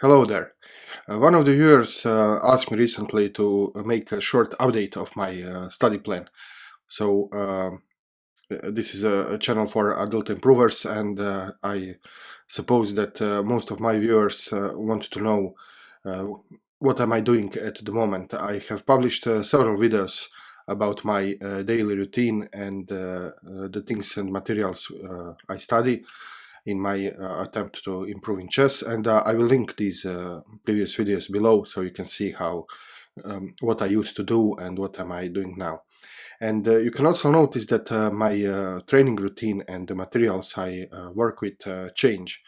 Hello there. One of the viewers asked me recently to make a short update of my study plan. So, this is a channel for adult improvers, and I suppose that most of my viewers want to know uh, what am I doing at the moment. I have published several videos about my daily routine and the things and materials I study in my attempt to improve in chess, and I will link these previous videos below so you can see how what I used to do and what am I doing now. And you can also notice that my training routine and the materials I work with changed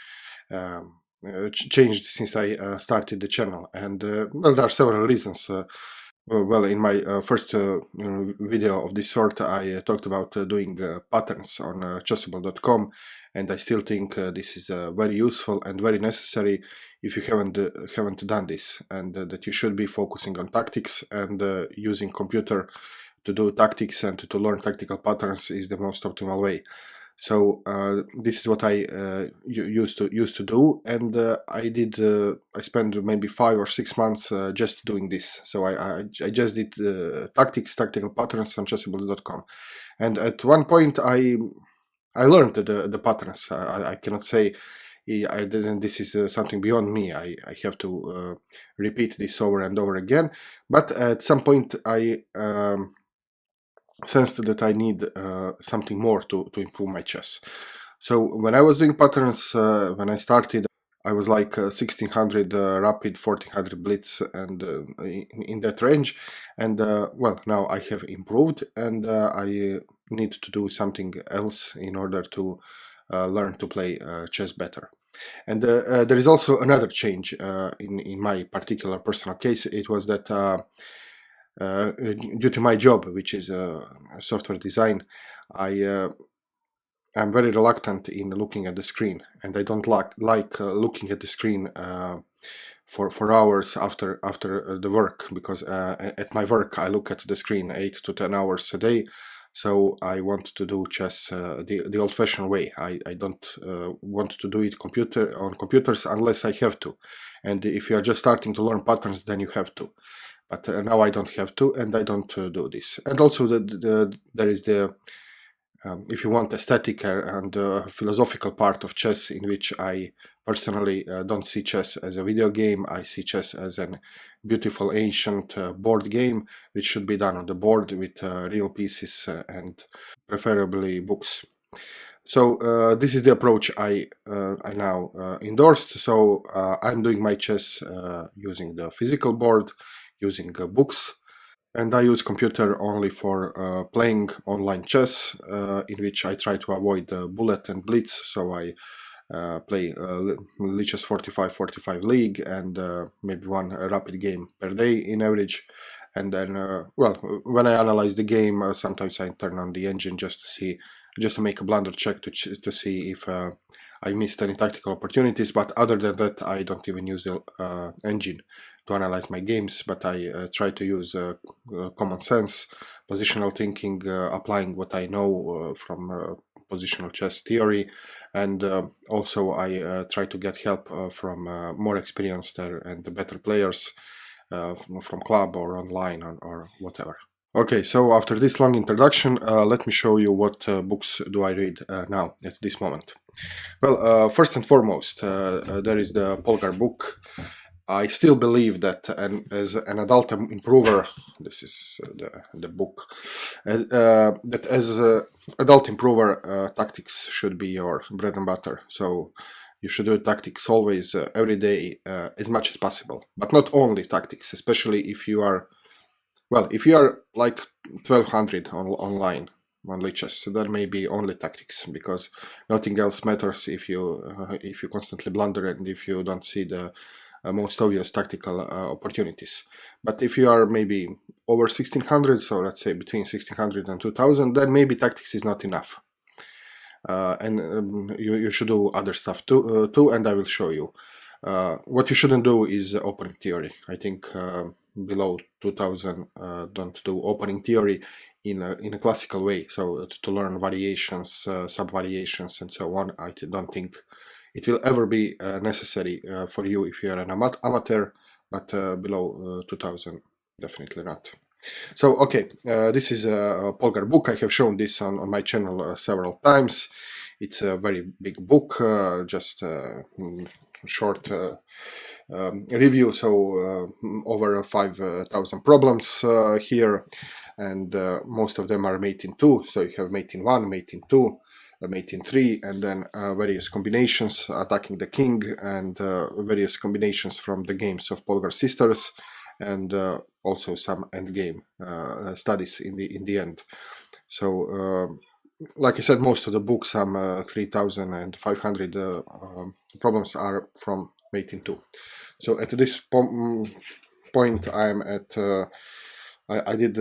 since I started the channel. And well, there are several reasons. Well, in my first video of this sort, I talked about doing patterns on chessable.com, and I still think this is very useful and very necessary if you haven't done this, and that you should be focusing on tactics and using computer to do tactics and to learn tactical patterns is the most optimal way. So this is what I used to do, and I spent maybe 5 or 6 months just doing this. So I just did tactical patterns on chessables.com, and at one point I learned the patterns. I cannot say I didn't. This is something beyond me. I have to repeat this over and over again. But at some point I sensed that I need something more to improve my chess. So when I was doing patterns, when I started, I was like 1600 rapid, 1400 blitz, and in that range. And well, now I have improved, and I need to do something else in order to learn to play chess better. And there is also another change in my particular personal case. It was that due to my job, which is software design, I am very reluctant in looking at the screen, and I don't like looking at the screen for hours after the work, because at my work I look at the screen 8 to 10 hours a day. So I want to do chess the old-fashioned way. I don't want to do it on computers unless I have to, and if you are just starting to learn patterns, then you have to. But now I don't have to, and I don't do this. And also there is the if you want, aesthetic and philosophical part of chess, in which I personally don't see chess as a video game. I see chess as a beautiful ancient board game, which should be done on the board with real pieces and preferably books. So this is the approach I now endorsed. So I'm doing my chess using the physical board, using books, and I use computer only for playing online chess, in which I try to avoid bullet and blitz. So I play Lichess 45 League and maybe one rapid game per day in average. And then, well, when I analyze the game, sometimes I turn on the engine just to make a blunder check to see if I missed any tactical opportunities. But other than that, I don't even use the engine to analyze my games, but I try to use common sense, positional thinking, applying what I know from positional chess theory, and also I try to get help from more experienced and better players from club or online or whatever. Okay, so after this long introduction, let me show you what books do I read now at this moment. Well, first and foremost, there is the Polgar book. I still believe that, as an adult improver, this is the book, that as adult improver, tactics should be your bread and butter. So you should do tactics always, every day, as much as possible. But not only tactics, especially if you are, well, if you are like 1200 online on Lichess, then maybe only tactics, because nothing else matters if you constantly blunder and if you don't see the most obvious tactical opportunities. But if you are maybe over 1600, so let's say between 1600 and 2000, then maybe tactics is not enough. And you should do other stuff too, and I will show you. What you shouldn't do is opening theory. I think below 2000 don't do opening theory in a classical way. So to learn variations, sub-variations, and so on, I don't think it will ever be necessary for you if you are an amateur, but below 2000, definitely not. So, okay, this is a polgar book. I have shown this on my channel several times. It's a very big book, just short review. So over 5,000 problems here, and most of them are mate in 2. So you have mate in 1, mate in 2, mate in 3, and then various combinations, attacking the king, and various combinations from the games of Polgar Sisters, and also some endgame studies in the end. So like I said, most of the books, some 3,500 problems are from mate in 2. So at this point I'm at I did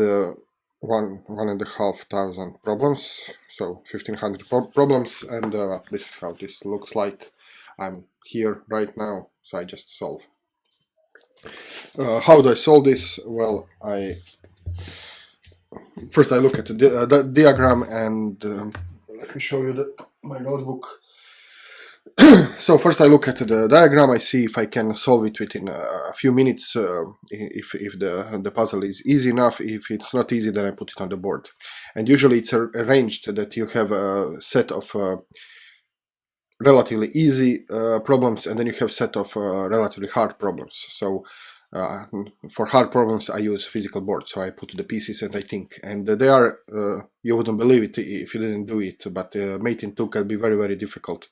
1,500 problems, so 1,500 problems, and this is how this looks like. I'm here right now, so I just solve. How do I solve this? Well, first I look at the diagram, and let me show you my notebook. So first I look at the diagram, I see if I can solve it within a few minutes, if the puzzle is easy enough. If it's not easy, then I put it on the board. And usually it's arranged that you have a set of relatively easy problems, and then you have a set of relatively hard problems. So for hard problems I use physical board, so I put the pieces and I think, and they are, you wouldn't believe it if you didn't do it, but mate in 2 can be very, very difficult.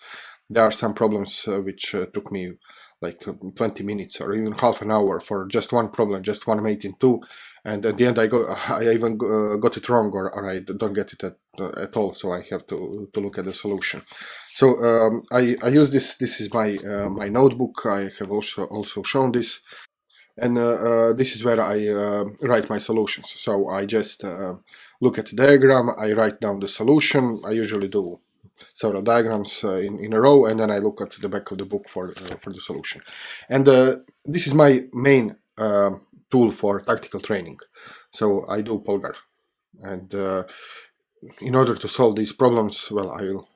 There are some problems which took me like 20 minutes or even half an hour for just one problem, just one mate in 2, and at the end I even got it wrong, or I don't get it at all, so I have to look at the solution. So I use this. This is my my notebook. I have also shown this, and this is where I write my solutions. So I just look at the diagram, I write down the solution. I usually do several diagrams in a row, and then I look at the back of the book for the solution. And this is my main tool for tactical training. So I do polgar, and in order to solve these problems, well, I will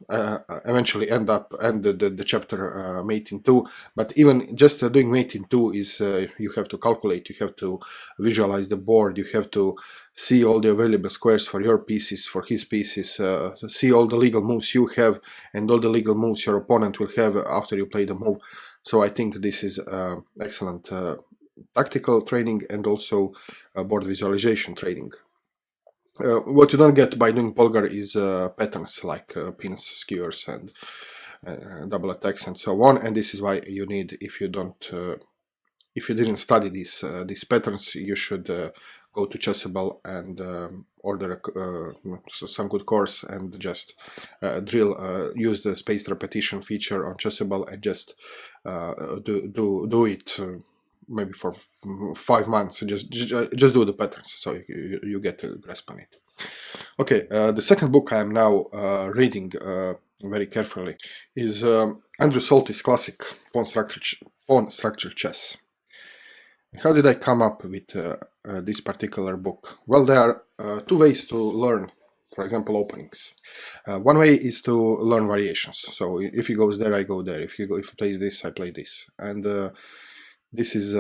eventually end the chapter mate in 2. But even just doing mate in 2 is you have to calculate, you have to visualize the board, you have to see all the available squares for your pieces, for his pieces, see all the legal moves you have and all the legal moves your opponent will have after you play the move. So I think this is excellent tactical training and also board visualization training. What you don't get by doing polgar is patterns like pins, skewers, and double attacks and so on. And this is why you need, if you didn't study these patterns, you should go to Chessable and order some good course and just use the spaced repetition feature on Chessable and just do it. Maybe for 5 months, just do the patterns, so you get a grasp on it. Okay, the second book I am now reading very carefully is Andrew Salty's classic Pawn Structure Chess. How did I come up with this particular book? Well, there are 2 ways to learn, for example, openings. One way is to learn variations. So if he goes there, I go there. If he plays this, I play this. And this is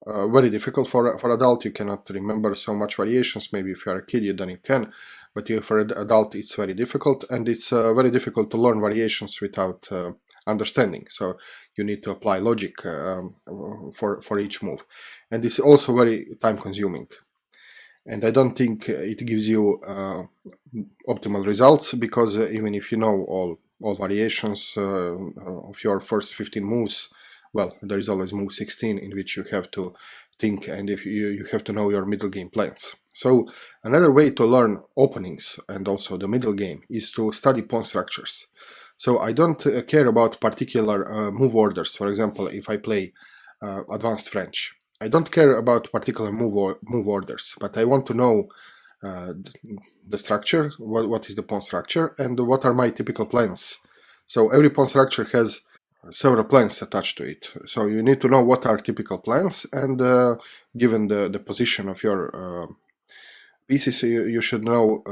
very difficult for adult. You cannot remember so much variations. Maybe if you are a kid, then you can, but for an adult it's very difficult, and it's very difficult to learn variations without understanding. So you need to apply logic for each move, and it's also very time consuming. And I don't think it gives you optimal results, because even if you know all variations of your first 15 moves, well, there is always move 16 in which you have to think, and if you have to know your middle game plans. So another way to learn openings and also the middle game is to study pawn structures. So I don't care about particular move orders. For example, if I play advanced French, I don't care about particular move orders, but I want to know the structure, what is the pawn structure, and what are my typical plans. So every pawn structure has several plans attached to it. So you need to know what are typical plans, and given the position of your pieces, you should know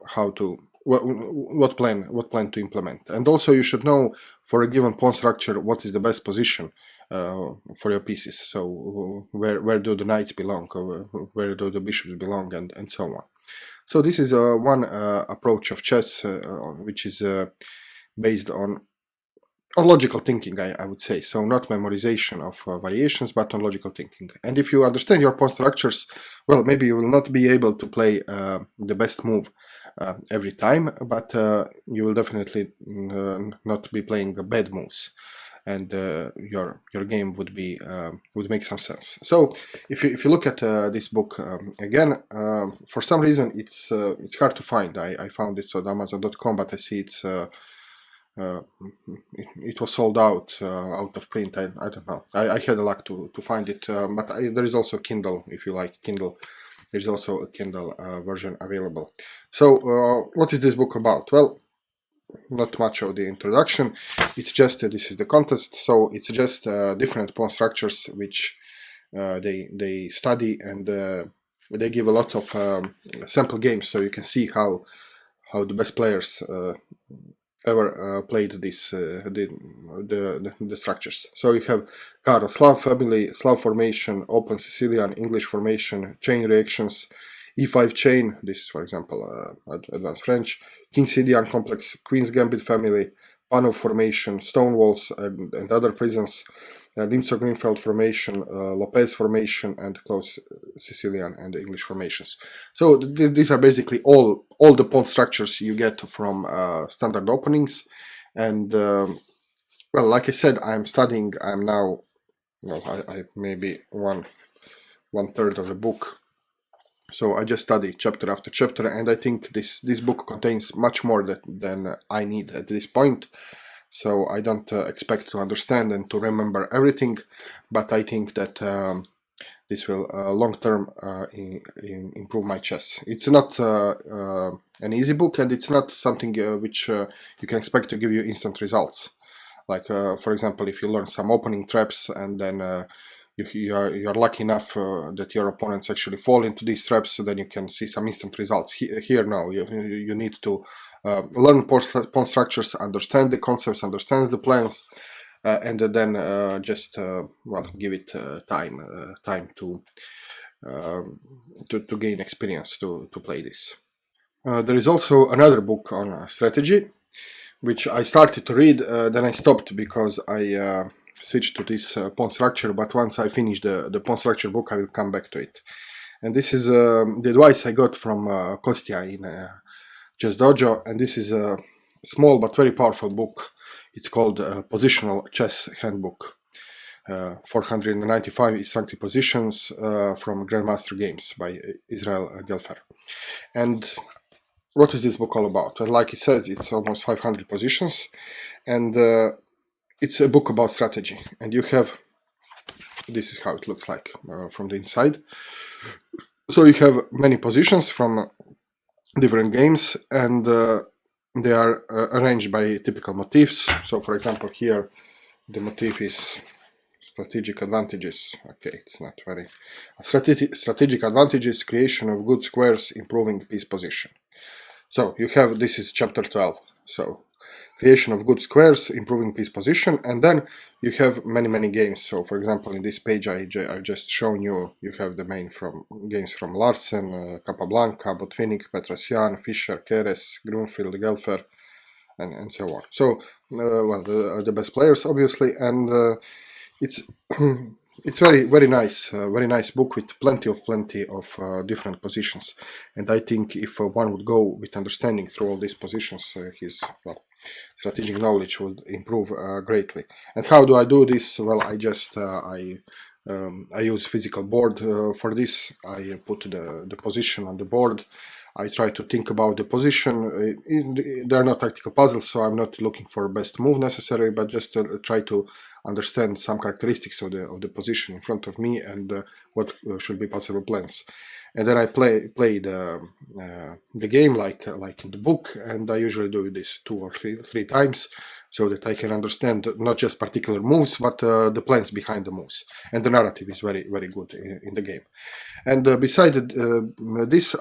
how to what plan to implement. And also you should know for a given pawn structure what is the best position for your pieces. So where do the knights belong, or where do the bishops belong, and so on. So this is one approach of chess which is based on logical thinking, I would say. So not memorization of variations, but on logical thinking. And if you understand your pawn structures, well, maybe you will not be able to play the best move every time, but you will definitely not be playing bad moves, and your game would make some sense. So if you look at this book again, for some reason it's hard to find. I found it on Amazon.com, but I see it was sold out of print. I don't know. I had a luck to find it, but there is also Kindle. If you like Kindle, there's also a Kindle version available. So what is this book about? Well, not much of the introduction. It's just this is the contest. So it's just different pawn structures which they study, and they give a lot of sample games, so you can see how the best players ever played this the structures. So you have Karo, Slav family, Slav formation, open Sicilian, English formation, chain reactions, E5 chain. This is, for example, advanced French. King-Sidian complex, Queen's Gambit family, Panov formation, stone walls and other prisons, Limzo-Greenfeld formation, Lopez formation, and close Sicilian and English formations. So these are basically all the pawn structures you get from standard openings. And well, like I said, I'm studying. I'm now, well, I maybe one third of the book. So I just study chapter after chapter, and I think this book contains much more than I need at this point. So I don't expect to understand and to remember everything, but I think that this will long-term improve my chess. It's not an easy book, and it's not something which you can expect to give you instant results. Like, for example, if you learn some opening traps and then you're lucky enough that your opponents actually fall into these traps, so then you can see some instant results. Here no, you need to learn pawn structures, understand the concepts, understand the plans, and then just well, give it time to gain experience to play this. There is also another book on strategy, which I started to read, then I stopped because I switch to this pawn structure, but once I finish the pawn structure book, I will come back to it. And this is the advice I got from Kostya in Chess Dojo, and this is a small but very powerful book. It's called Positional Chess Handbook. 495 instructive positions from Grandmaster Games by Israel Gelfer. And what is this book all about? Well, like it says, it's almost 500 positions, and it's a book about strategy. And you have, this is how it looks like from the inside. So you have many positions from different games, and they are arranged by typical motifs. So for example, here the motif is strategic advantages. Okay, it's not very strategic advantages, creation of good squares, improving piece position. So you have, this is chapter 12. So creation of good squares, improving piece position, and then you have many games. So for example, in this page I just shown you, you have the main games from Larsen, Capablanca, Botvinnik, Petrosyan, Fischer, Keres, Grunfeld, Gelfer, and so on. So well, the best players obviously, and it's it's very nice book with plenty of different positions. And I think if one would go with understanding through all these positions, his strategic knowledge would improve greatly. And how do I do this? Well, I just I use physical board for this. I put the position on the board. I try to think about the position. They are not tactical puzzles, so I'm not looking for best move necessarily, but just try to understand some characteristics of the position in front of me and what should be possible plans. And then I play the game like in the book, and I usually do this 2 or 3 times, so that I can understand not just particular moves, but the plans behind the moves. And the narrative is very good in the game. And beside this,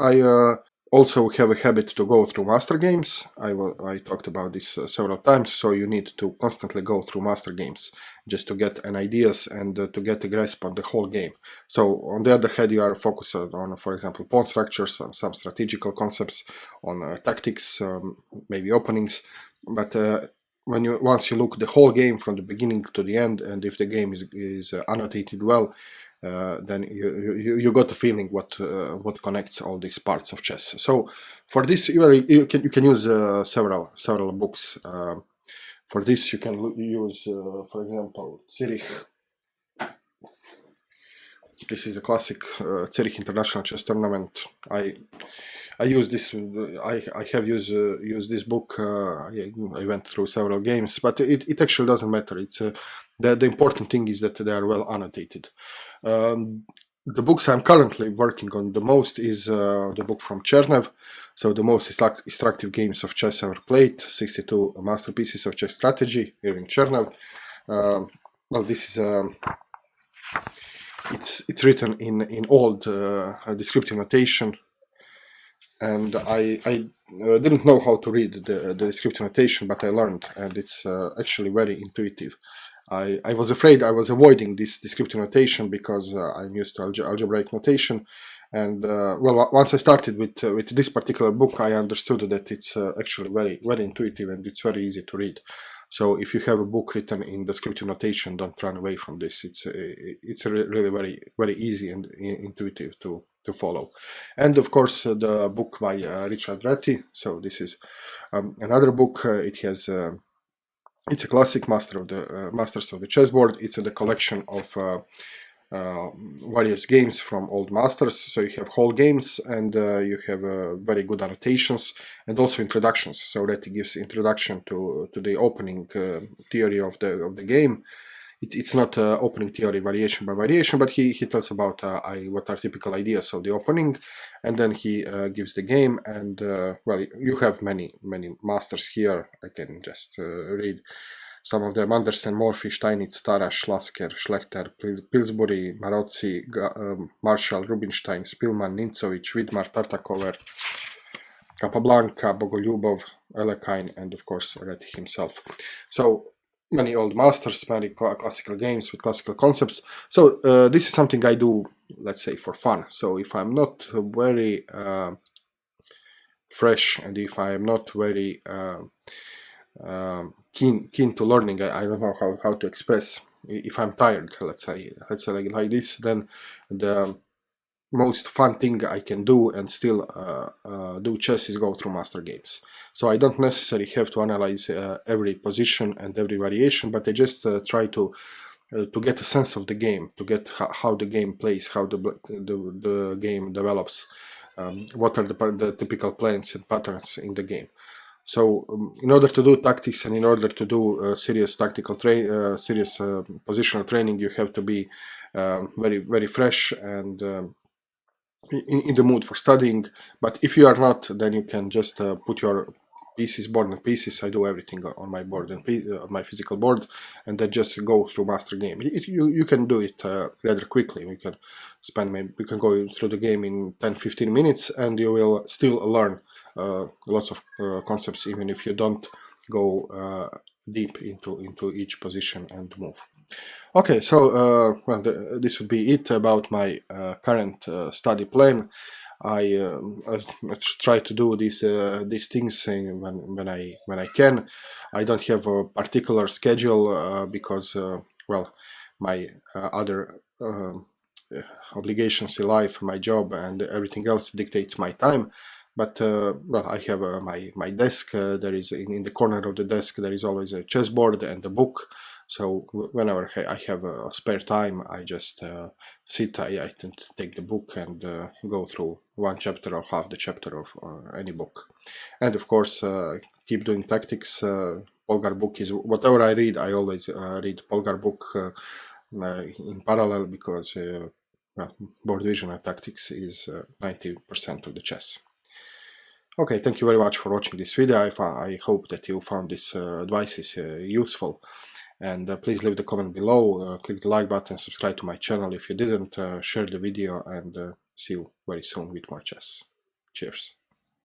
also have a habit to go through master games. I talked about this several times, so you need to constantly go through master games just to get an ideas and to get a grasp on the whole game. So on the other hand, you are focused on, for example, pawn structures, on some strategical concepts, on tactics, maybe openings, but once you look the whole game from the beginning to the end, and if the game is annotated well, then you got the feeling what connects all these parts of chess. So for this, you can use several books. For this, you can use, for example, Zurich. This is a classic Zurich International Chess Tournament. I use this. I have used this book. I went through several games, but it actually doesn't matter. It's the important thing is that they are well annotated. The books I'm currently working on the most is the book from Chernev, so the most instructive games of chess ever played, 62 masterpieces of chess strategy, Irving Chernev. Well, this is it's written in old descriptive notation, and I didn't know how to read the descriptive notation, but I learned, and it's actually very intuitive. I was afraid I was avoiding this descriptive notation because I'm used to algebraic notation, and well, once I started with this particular book, I understood that it's actually very intuitive and it's very easy to read. So if you have a book written in descriptive notation, don't run away from this. It's really very easy and intuitive to follow. And of course, the book by Richard Reti. So this is another book. It's a classic Masters of the Chessboard. It's the collection of various games from old masters. So you have whole games, and you have very good annotations and also introductions. So that gives introduction to the opening theory of the game. It's not opening theory variation by variation, but he tells about what are typical ideas of the opening, and then he gives the game. And well, you have many masters here. I can just read some of them: Andersen, Morphy, Steinitz, Tarasch, Lasker, Schlechter, Pillsbury, Marozzi, Marshall, Rubinstein, Spilman, Nimzovich, Widmar, Tartakover, Capablanca, Bogolyubov, Elekine, and of course Reti himself. So many old masters, many classical games with classical concepts. So this is something I do, let's say, for fun. So if I'm not very fresh, and if I am not very keen to learning, I don't know how to express. If I'm tired, let's say like this, then the most fun thing I can do and still do chess is go through master games. So I don't necessarily have to analyze every position and every variation, but I just try to get a sense of the game, to get how the game plays, how the game develops, what are the typical plans and patterns in the game. So in order to do tactics and in order to do serious tactical serious positional training, you have to be very fresh and in the mood for studying. But if you are not, then you can just put your pieces, board and pieces. I do everything on my board and on my physical board, and then just go through master game. You can do it rather quickly. We can go through the game in 10-15 minutes, and you will still learn lots of concepts, even if you don't go deep into each position and move. Okay, so well, this would be it about my current study plan. I try to do these things when I can. I don't have a particular schedule because well, my other obligations in life, my job, and everything else dictates my time. But well, I have my desk. There is in the corner of the desk there is always a chessboard and a book. So whenever I have a spare time, I just sit. I tend to take the book and go through one chapter or half the chapter of any book. And of course, keep doing tactics. Polgar book is whatever I read. I always read Polgar book in parallel because well, board vision and tactics is 90% of the chess. Okay, thank you very much for watching this video. I hope that you found these advices useful. And please leave the comment below, click the like button, subscribe to my channel if you didn't, share the video, and see you very soon with more chess. Cheers.